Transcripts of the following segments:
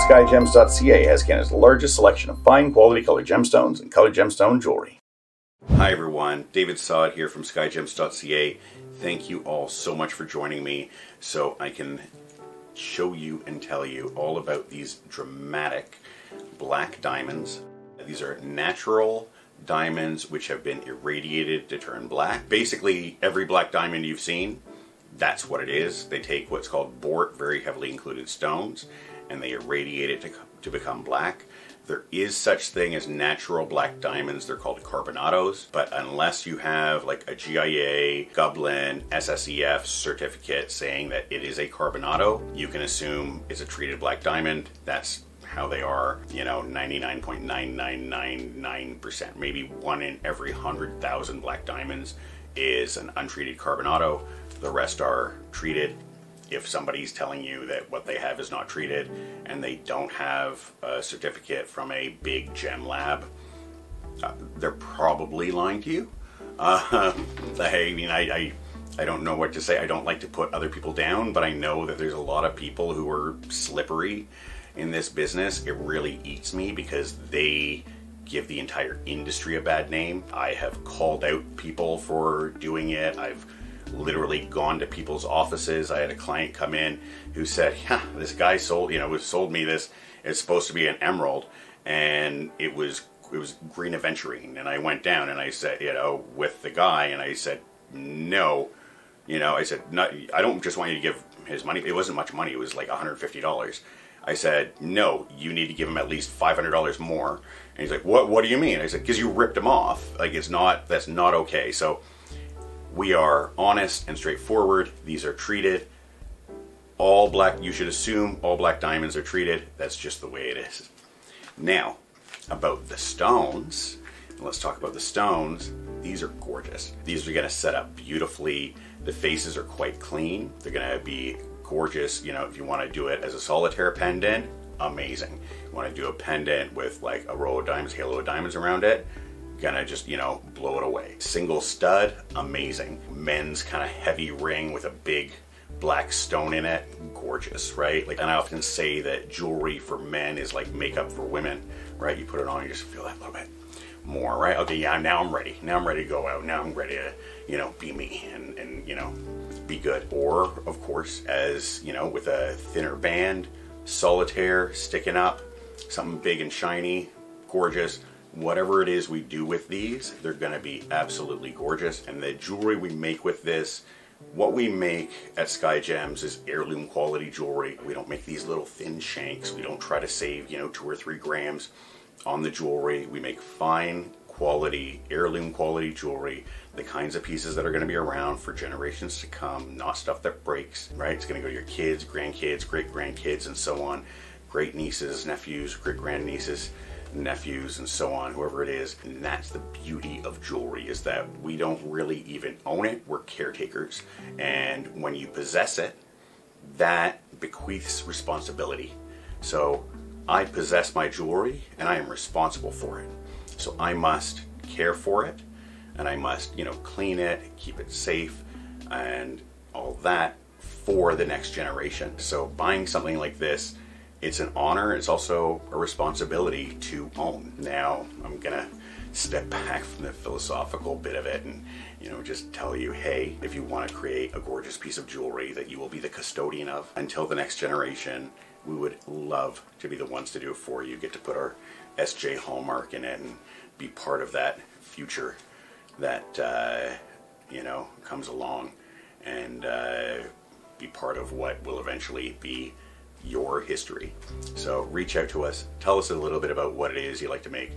Skyjems.ca has Canada's largest selection of fine quality colored gemstones and colored gemstone jewelry. Hi everyone, David Sod here from Skyjems.ca. Thank you all so much for joining me so I can show you and tell you all about these dramatic black diamonds. These are natural diamonds which have been irradiated to turn black. Basically every black diamond you've seen, that's what it is. They take what's called bort, very heavily included stones, and they irradiate it to become black. There is such thing as natural black diamonds. They're called carbonados, but unless you have like a GIA, Gublin, SSEF certificate saying that it is a carbonado, you can assume it's a treated black diamond. That's how they are, you know, 99.9999%. Maybe 1 in every 100,000 black diamonds is an untreated carbonado. The rest are treated. If somebody's telling you that what they have is not treated and they don't have a certificate from a big gem lab, they're probably lying to you. I mean, I don't know what to say. I don't like to put other people down, but I know that there's a lot of people who are slippery in this business. It really eats me because they give the entire industry a bad name. I have called out people for doing it. I've literally gone to people's offices. I had a client come in who said, yeah, this guy sold me this. It's supposed to be an emerald, and it was green aventurine. And I went down and I said, you know, with the guy, and I said, no, you know, I said, no, I don't just want you to give his money. It wasn't much money. It was like $150. I said, no, you need to give him at least $500 more. And he's like, what do you mean? I said, because you ripped him off. Like, that's not okay. So we are honest and straightforward. These are treated. All black, you should assume all black diamonds are treated. That's just the way it is. Now, about the stones, let's talk about the stones. These are gorgeous. These are gonna set up beautifully. The faces are quite clean. They're gonna be gorgeous. You know, if you wanna do it as a solitaire pendant, amazing. You wanna do a pendant with like a row of diamonds, halo of diamonds around it, gonna just, you know, blow it away. Single stud, amazing. Men's kind of heavy ring with a big black stone in it, gorgeous, right? Like, and I often say that jewelry for men is like makeup for women, right? You put it on, you just feel that little bit more, right? Okay, yeah, now I'm ready. Now I'm ready to go out. Now I'm ready to, you know, be me and you know, be good. Or, of course, as, you know, with a thinner band, solitaire, sticking up, something big and shiny, gorgeous. Whatever it is we do with these, they're gonna be absolutely gorgeous. And the jewelry we make with this, what we make at Skyjems is heirloom quality jewelry. We don't make these little thin shanks. We don't try to save, you know, 2 or 3 grams on the jewelry. We make fine quality, heirloom quality jewelry, the kinds of pieces that are gonna be around for generations to come, not stuff that breaks, right? It's gonna go to your kids, grandkids, great-grandkids, and so on. Great nieces, nephews, great-grandnieces, nephews, and so on, whoever it is. And that's the beauty of jewelry, is that we don't really even own it. We're caretakers. And when you possess it, that bequeaths responsibility. So I possess my jewelry and I am responsible for it. So I must care for it, and I must, you know, clean it, keep it safe, and all that for the next generation. So buying something like this, it's an honor. It's also a responsibility to own. Now, I'm gonna step back from the philosophical bit of it and, you know, just tell you, hey, if you want to create a gorgeous piece of jewelry that you will be the custodian of until the next generation, we would love to be the ones to do it for you. Get to put our SJ hallmark in it and be part of that future that, you know, comes along, and be part of what will eventually be your history. So reach out to us, tell us a little bit about what it is you like to make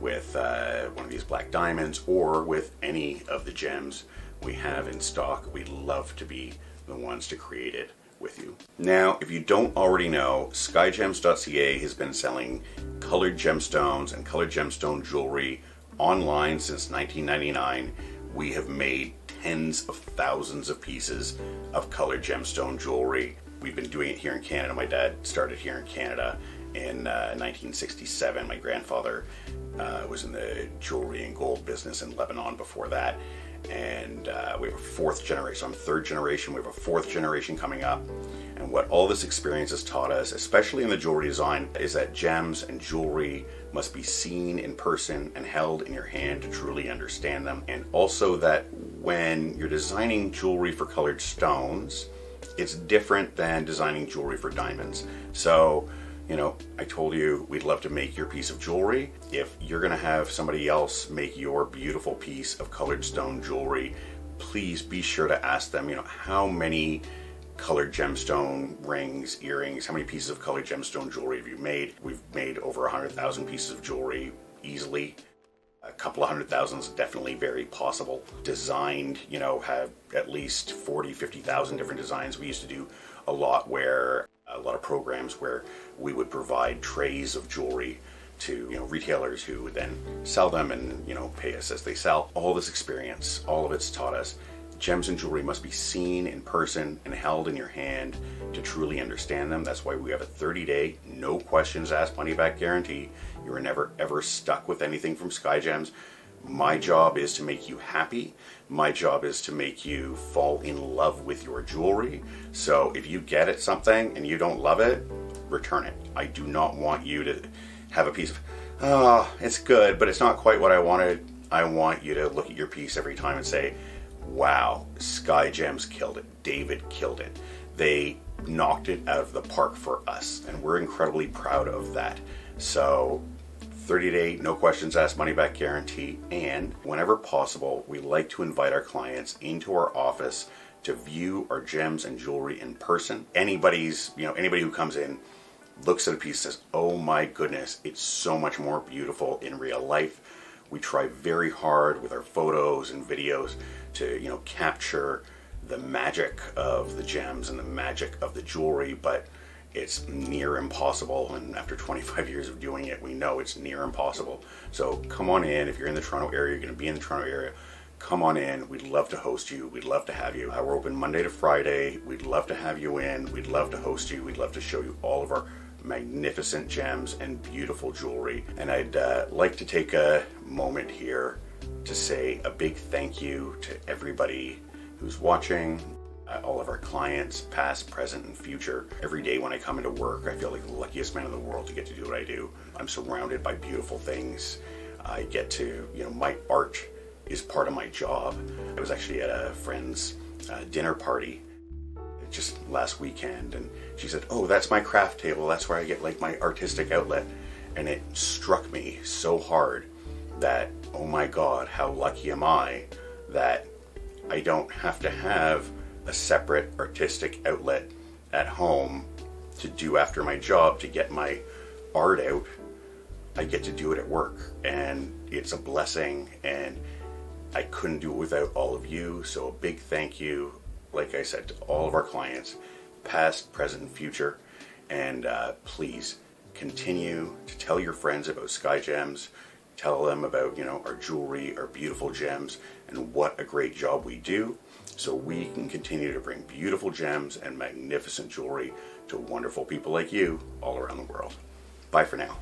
with one of these black diamonds or with any of the gems we have in stock. We'd love to be the ones to create it with you. Now, if you don't already know, Skyjems.ca has been selling colored gemstones and colored gemstone jewelry online since 1999. We have made tens of thousands of pieces of colored gemstone jewelry. We've been doing it here in Canada. My dad started here in Canada in 1967. My grandfather was in the jewelry and gold business in Lebanon before that. And we have a 4th generation. I'm 3rd generation. We have a 4th generation coming up. And And what all this experience has taught us, especially in the jewelry design, is that gems and jewelry must be seen in person and held in your hand to truly understand them. And also that when you're designing jewelry for colored stones, it's different than designing jewelry for diamonds. So, you know, I told you we'd love to make your piece of jewelry. If you're gonna have somebody else make your beautiful piece of colored stone jewelry, please be sure to ask them, you know, how many colored gemstone rings, earrings, how many pieces of colored gemstone jewelry have you made? We've made over 100,000 pieces of jewelry easily. A couple of 100,000 is definitely very possible. Designed, you know, have at least 40, 50,000 different designs. We used to do a lot of programs where we would provide trays of jewelry to, you know, retailers who would then sell them and, you know, pay us as they sell. All this experience, all of it's taught us gems and jewelry must be seen in person and held in your hand to truly understand them. That's why we have a 30-day, no questions asked, money back guarantee. You are never ever stuck with anything from Skyjems. My job is to make you happy. My job is to make you fall in love with your jewelry. So if you get it something and you don't love it, return it. I do not want you to have a piece of, oh, it's good, but it's not quite what I wanted. I want you to look at your piece every time and say, wow, Skyjems killed it. David killed it. They knocked it out of the park for us, and we're incredibly proud of that. So 30-day, no questions asked, money back guarantee, and whenever possible, we like to invite our clients into our office to view our gems and jewelry in person. Anybody who comes in, looks at a piece, says, oh my goodness, it's so much more beautiful in real life. We try very hard with our photos and videos to, you know, capture the magic of the gems and the magic of the jewelry, but it's near impossible. And after 25 years of doing it, we know it's near impossible. So come on in. If you're in the Toronto area, you're going to be in the Toronto area, come on in. We'd love to host you. We'd love to have you. We're open Monday to Friday. We'd love to have you in. We'd love to host you. We'd love to show you all of our magnificent gems and beautiful jewelry. And I'd like to take a moment here to say a big thank you to everybody who's watching, all of our clients, past, present, and future. Every day when I come into work, I feel like the luckiest man in the world to get to do what I do. I'm surrounded by beautiful things. I get to, you know, my art is part of my job. I was actually at a friend's dinner party just last weekend, and she said, oh, that's my craft table. That's where I get like my artistic outlet. And it struck me so hard that, oh my God, how lucky am I that I don't have to have a separate artistic outlet at home to do after my job to get my art out. I get to do it at work, and it's a blessing, and I couldn't do it without all of you. So a big thank you, like I said, to all of our clients, past, present, and future. And please continue to tell your friends about Skyjems. Tell them about, you know, our jewelry, our beautiful gems, and what a great job we do, so we can continue to bring beautiful gems and magnificent jewelry to wonderful people like you all around the world. Bye for now.